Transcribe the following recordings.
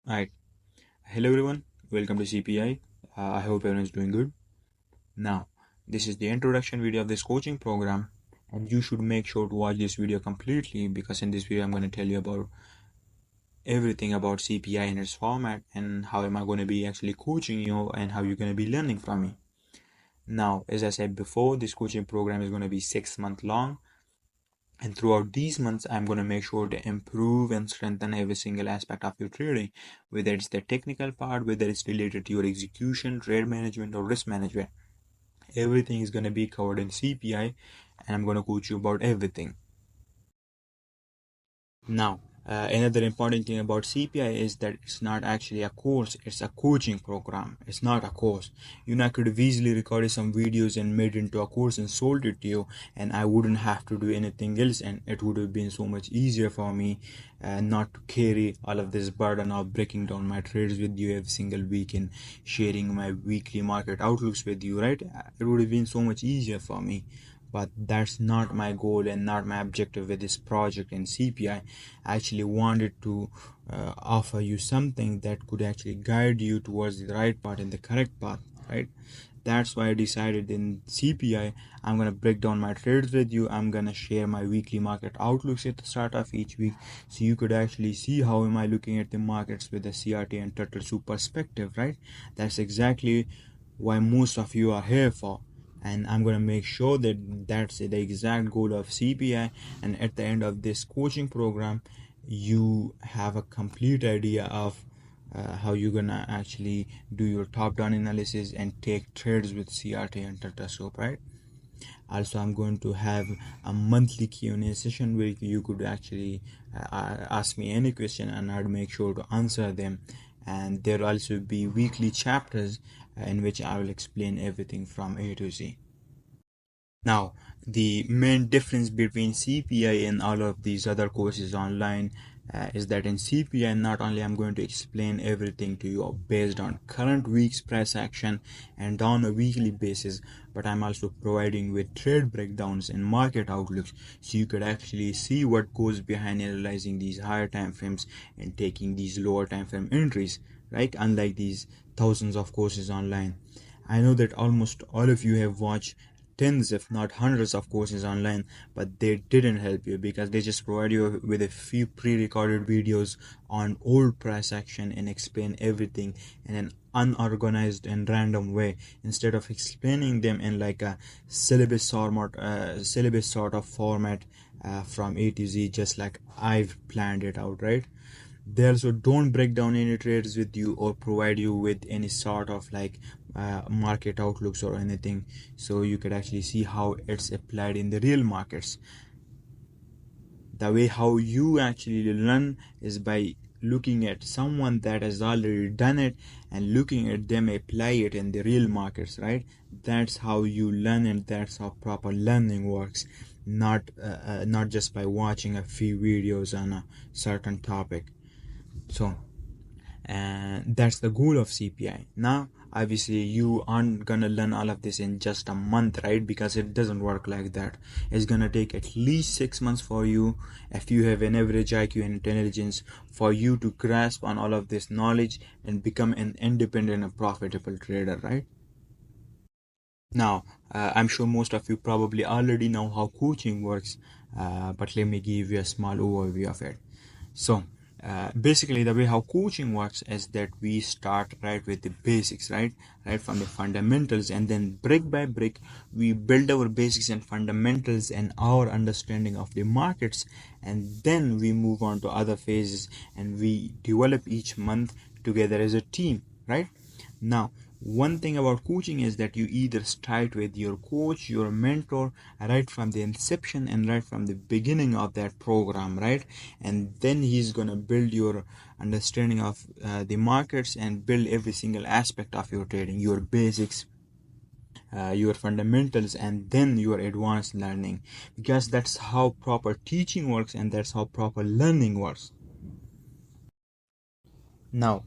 Alright, hello everyone, welcome to CPI. I hope everyone's doing good. Now, this is the introduction video of this coaching program, and you should make sure to watch this video completely because in this video I'm going to tell you about everything about CPI and its format and how am I going to be actually coaching you and how you're going to be learning from me. Now, as I said before, this coaching program is going to be 6 months long. And throughout these months, I'm going to make sure to improve and strengthen every single aspect of your trading, whether it's the technical part, whether it's related to your execution, trade management, or risk management. Everything is going to be covered in CPI, and I'm going to coach you about everything. Now, another important thing about CPI is that it's not actually a course, it's a coaching program. It's not a course. I could have easily recorded some videos and made it into a course and sold it to you, and I wouldn't have to do anything else, and it would have been so much easier for me not to carry all of this burden of breaking down my trades with you every single week and sharing my weekly market outlooks with you, right? It would have been so much easier for me. But that's not my goal and not my objective with this project in CPI. I actually wanted to offer you something that could actually guide you towards the right path and the correct path, right? That's why I decided in CPI, I'm going to break down my trades with you. I'm going to share my weekly market outlooks at the start of each week. So you could actually see how am I looking at the markets with the CRT and Turtle Soup perspective, right? That's exactly why most of you are here for. And I'm going to make sure that that's the exact goal of CPI. And at the end of this coaching program, you have a complete idea of how you're gonna actually do your top-down analysis and take trades with CRT and Turtle Soup, right? Also, I'm going to have a monthly Q&A session where you could actually ask me any question and I'd make sure to answer them. And there'll also be weekly chapters in which I will explain everything from A to Z. Now, the main difference between CPI and all of these other courses online is that in CPI, not only I'm going to explain everything to you based on current week's price action and on a weekly basis, but I'm also providing with trade breakdowns and market outlooks so you could actually see what goes behind analyzing these higher time frames and taking these lower time frame entries, right? Unlike these thousands of courses online. I know that almost all of you have watched tens if not hundreds of courses online, but they didn't help you because they just provide you with a few pre-recorded videos on old price action and explain everything in an unorganized and random way instead of explaining them in like a syllabus sort of format from A to Z, just like I've planned it out, right? They also don't break down any trades with you or provide you with any sort of like market outlooks or anything, so you could actually see how it's applied in the real markets. The way how you actually learn is by looking at someone that has already done it and looking at them apply it in the real markets, right? That's how you learn, and that's how proper learning works, not just by watching a few videos on a certain topic. So, and that's the goal of CPI. Now, obviously, you aren't gonna learn all of this in just a month, right? Because it doesn't work like that. It's gonna take at least 6 months for you, if you have an average IQ and intelligence, for you to grasp on all of this knowledge and become an independent and profitable trader, right? Now, I'm sure most of you probably already know how coaching works, but let me give you a small overview of it. So, basically, the way how coaching works is that we start right with the basics, right from the fundamentals, and then brick by brick we build our basics and fundamentals and our understanding of the markets, and then we move on to other phases and we develop each month together as a team, right? Now, one thing about coaching is that you either start with your coach, your mentor, right from the inception and right from the beginning of that program, right? And then he's gonna build your understanding of the markets and build every single aspect of your trading, your basics, your fundamentals, and then your advanced learning, because that's how proper teaching works and that's how proper learning works. Now,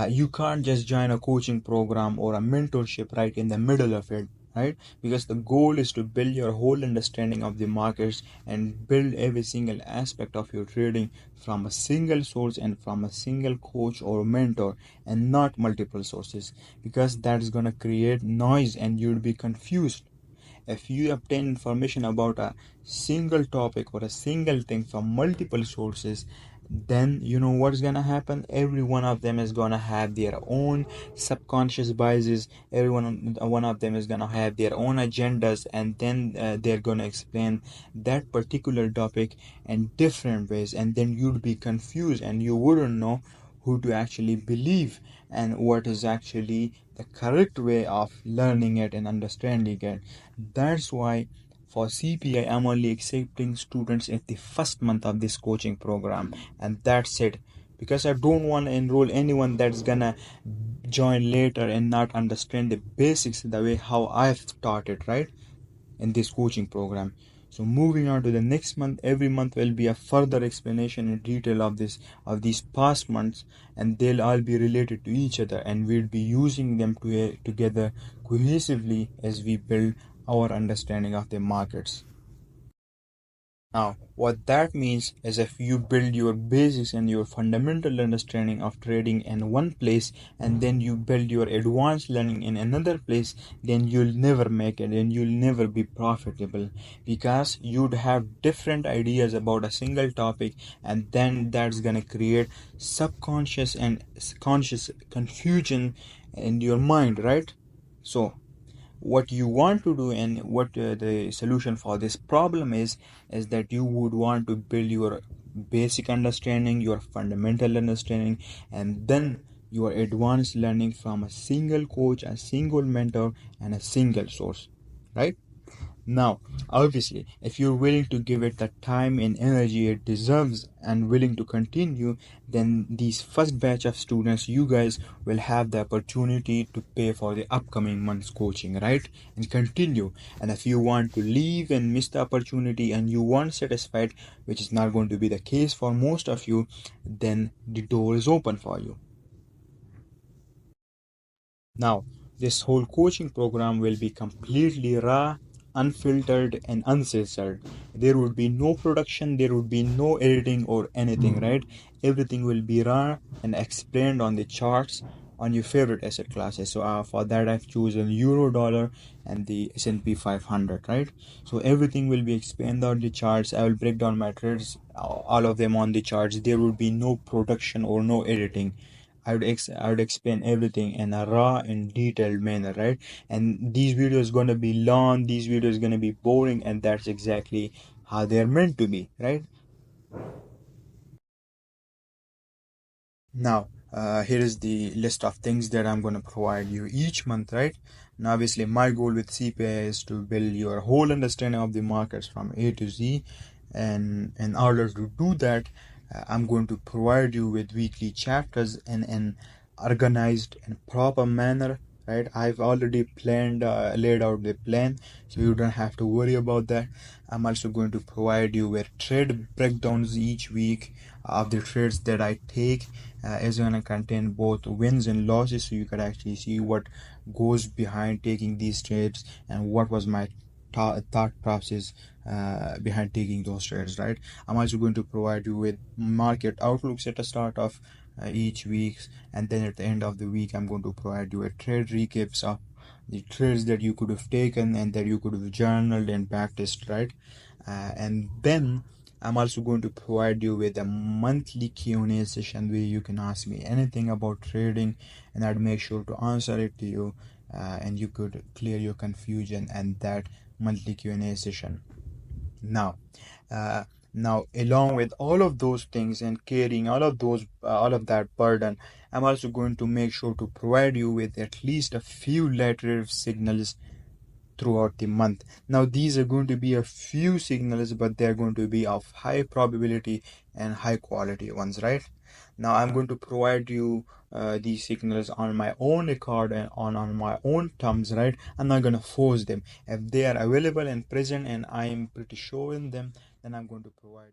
you can't just join a coaching program or a mentorship right in the middle of it, right? Because the goal is to build your whole understanding of the markets and build every single aspect of your trading from a single source and from a single coach or mentor, and not multiple sources, because that's going to create noise and you'll be confused. If you obtain information about a single topic or a single thing from multiple sources, then you know what's gonna happen. Every one of them is gonna have their own subconscious biases. One of them is gonna have their own agendas, and then they're gonna explain that particular topic in different ways, and then you'd be confused and you wouldn't know who to actually believe and what is actually the correct way of learning it and understanding it. That's why for CPI, I'm only accepting students at the first month of this coaching program, and that's it. Because I don't want to enroll anyone that's gonna join later and not understand the basics the way how I've taught it, right? In this coaching program. So moving on to the next month, every month will be a further explanation in detail of these past months, and they'll all be related to each other, and we'll be using them together cohesively as we build our understanding of the markets. Now, what that means is if you build your basics and your fundamental understanding of trading in one place, and then you build your advanced learning in another place, then you'll never make it and you'll never be profitable, because you'd have different ideas about a single topic, and then that's gonna create subconscious and conscious confusion in your mind, right? So what you want to do and what the solution for this problem is that you would want to build your basic understanding, your fundamental understanding, and then your advanced learning from a single coach, a single mentor, and a single source, right? Now, obviously, if you're willing to give it the time and energy it deserves and willing to continue, then these first batch of students, you guys will have the opportunity to pay for the upcoming month's coaching, right? And continue. And if you want to leave and miss the opportunity and you weren't satisfied, which is not going to be the case for most of you, then the door is open for you. Now, this whole coaching program will be completely raw, unfiltered, and uncensored. There would be no production, there would be no editing or anything, right? Everything will be raw and explained on the charts on your favorite asset classes. So for that, I've chosen Euro, Dollar, and the S&P 500, right? So everything will be explained on the charts. I will break down my trades, all of them on the charts. There would be no production or no editing. I would explain everything in a raw and detailed manner, right? And these videos gonna be long, these videos gonna be boring, and that's exactly how they're meant to be, right? Now, here is the list of things that I'm gonna provide you each month, right? Now, obviously, my goal with CPI is to build your whole understanding of the markets from A to Z, and in order to do that, I'm going to provide you with weekly chapters in an organized and proper manner, right? I've already planned, laid out the plan, so you don't have to worry about that. I'm also going to provide you with trade breakdowns each week of the trades that I take. Is going to contain both wins and losses, so you could actually see what goes behind taking these trades and what was my thought process behind taking those trades, right? I'm also going to provide you with market outlooks at the start of each week, and then at the end of the week I'm going to provide you a trade recaps of the trades that you could have taken and that you could have journaled and backtested, right? And then I'm also going to provide you with a monthly Q&A session where you can ask me anything about trading, and I'd make sure to answer it to you, and you could clear your confusion and that monthly Q&A session. Now, uh, now along with all of those things and carrying all of that burden, I'm also going to make sure to provide you with at least a few lateral signals throughout the month. Now, these are going to be a few signals, but they're going to be of high probability and high quality ones, right? Now, I'm going to provide you these signals on my own record and on my own terms, right? I'm not going to force them. If they are available and present and I am pretty sure in them, then I'm going to provide.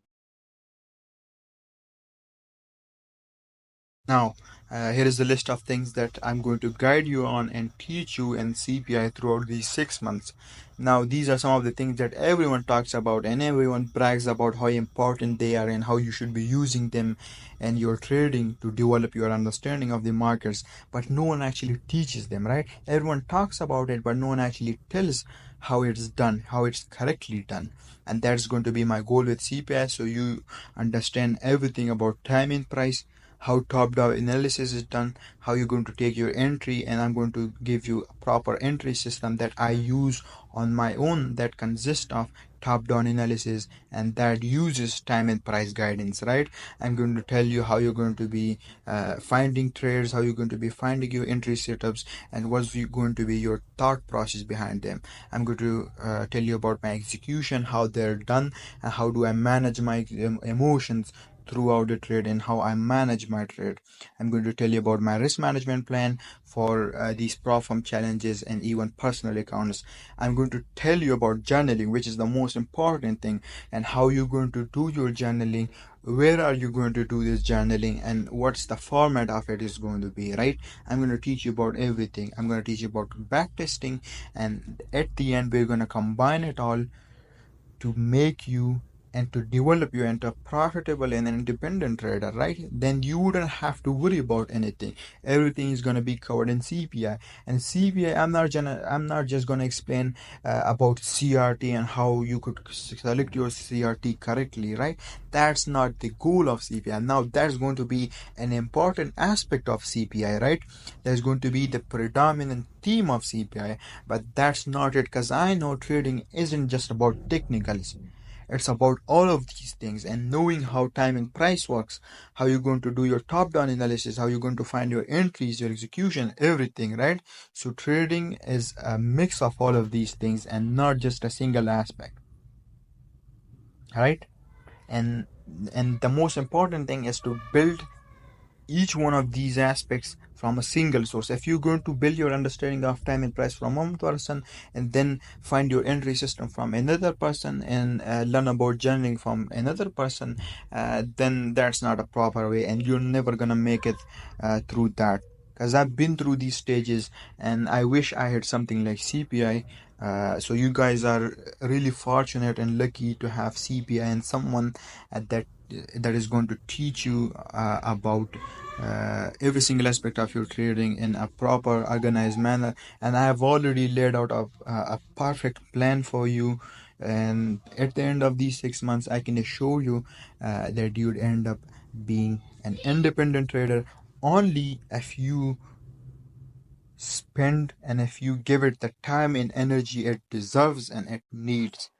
Now, Here is the list of things that I'm going to guide you on and teach you in CPI throughout these 6 months. Now, these are some of the things that everyone talks about and everyone brags about how important they are and how you should be using them in your trading to develop your understanding of the markets. But no one actually teaches them, right? Everyone talks about it, but no one actually tells how it's done, how it's correctly done. And that's going to be my goal with CPI, so you understand everything about time in price, how top-down analysis is done, how you're going to take your entry, and I'm going to give you a proper entry system that I use on my own that consists of top-down analysis and that uses time and price guidance, right? I'm going to tell you how you're going to be finding trades, how you're going to be finding your entry setups, and what's going to be your thought process behind them. I'm going to tell you about my execution, how they're done, and how do I manage my emotions throughout the trade and how I manage my trade. I'm going to tell you about my risk management plan for these problem challenges and even personal accounts. I'm going to tell you about journaling, which is the most important thing, and how you're going to do your journaling, where are you going to do this journaling, and what's the format of it is going to be, right? I'm going to teach you about everything. I'm going to teach you about backtesting, and at the end we're going to combine it all to make you and to develop you into a profitable and an independent trader, right? Then you wouldn't have to worry about anything. Everything is going to be covered in CPI. And CPI, I'm not just going to explain about CRT and how you could select your CRT correctly, right? That's not the goal of CPI. Now that's going to be an important aspect of CPI, right? There's going to be the predominant theme of CPI, but that's not it, because I know trading isn't just about technicals. It's about all of these things and knowing how time and price works, how you're going to do your top-down analysis, how you're going to find your entries, your execution, everything, right? So trading is a mix of all of these things and not just a single aspect, right? And the most important thing is to build each one of these aspects from a single source. If you're going to build your understanding of time and price from one person and then find your entry system from another person and learn about journaling from another person, then that's not a proper way and you're never gonna make it through that. Because I've been through these stages and I wish I had something like CPI. So you guys are really fortunate and lucky to have CPI and someone at that is going to teach you about every single aspect of your trading in a proper organized manner. And I have already laid out a perfect plan for you, and at the end of these 6 months I can assure you that you'd end up being an independent trader only if you spend and if you give it the time and energy it deserves and it needs.